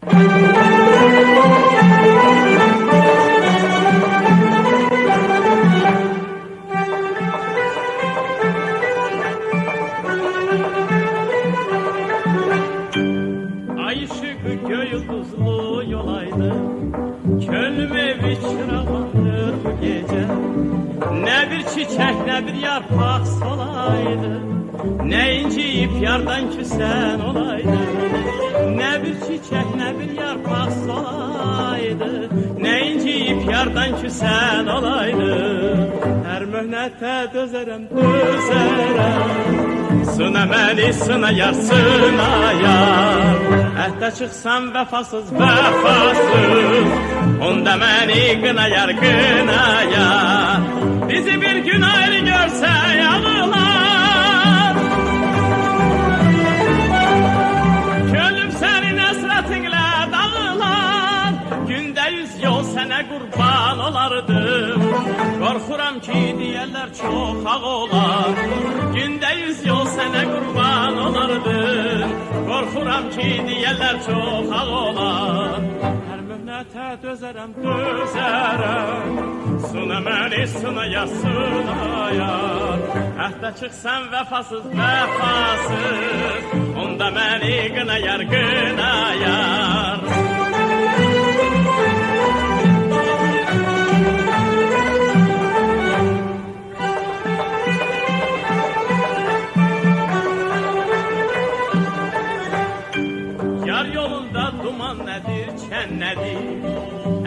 Ay ışığı göğülduzlu yolaydı, könlüme bir çırağlanır bu gece. Ne bir çiçek ne bir yarpak solaydı, ne inciyip yardan küsen olaydı. Ne bir çiçek ne bir yarpak solaydı, ne inciyip yardan küsen olaydı. Her möhnete dözerem sına məni sına yar sına yar. Əhdə çıxsam vəfasız vəfasız, onda məni qına yar qına yar. Bizi bir gün ayrı görsə ağlar, könlüm sənin əsrətinlə dağılar. Gündə 100 yol sənə qurban olardım, qorxuram ki deyərlər çox ağ olar. Gündə 100 yol sənə qurban olardım, qorxuram ki deyərlər çox ağ olar. Hər möhnətə dözərəm sına məni sınaya sınayar. Əhdə çıxsam vəfasız vəfasız, onda məni qınayar qınayar. Yar yolunda duman nədir, çən nədir,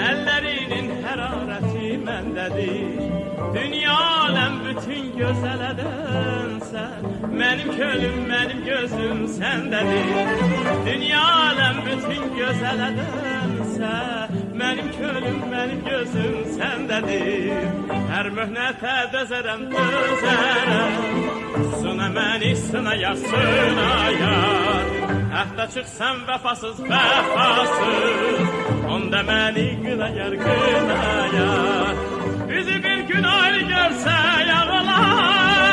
əllərinin hərarəti məndədir. Dünya aləm bütün gözələdənsən, mənim könlüm, mənim gözüm səndədir. Dünya aləm bütün gözələdənsən, mənim könlüm, mənim gözüm səndədir. Hər möhnətə dözərəm, sına məni sınaya sınayar. Əhdə çıxsam vəfasız vəfasız, onda məni qınayar qınayar. Bizi bir gün ayrı görsə ağlar,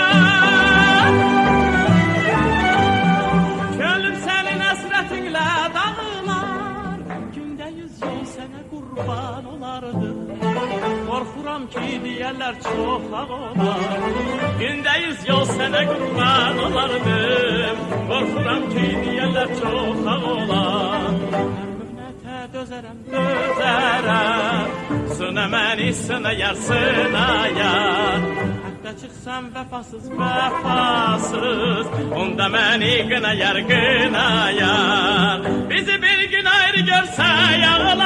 könlüm sənin əsrətinlə dağılar. Gündə 100 yol sənə qurban olardım, qorxuram ki deyərlər çox ağ olar. Gündə 100 yol sənə qurban olardım, qorxuram ki deyərlər çox ağ olar. Hər möhnətə dözərəm sına məni sınayar sınayar. Əhdə çıxsam vəfasız vəfasız, onda məni qınayar qınayar. Bizi bir gün ayrı görsə ağlar,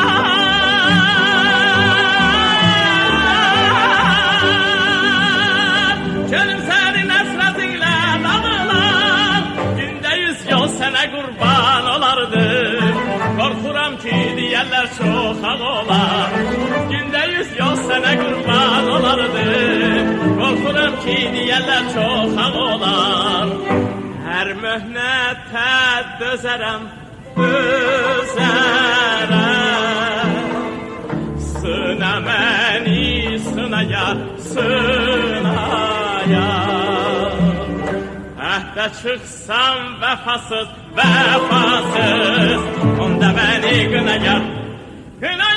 könlüm sənin əsrətinlə dağılar. Gündə 100 yol sənə qurban olardım, qorxuram ki deyərlər çox ağ olar. Gündə 100 yol sənə qurban olardım, qorxuram ki deyərlər çox ağ olar. Hər möhnətə dözərəm, sına məni sınaya sınayar. Əhdə çıxsam vəfasız vəfasız, onda məni qınayar qınayar.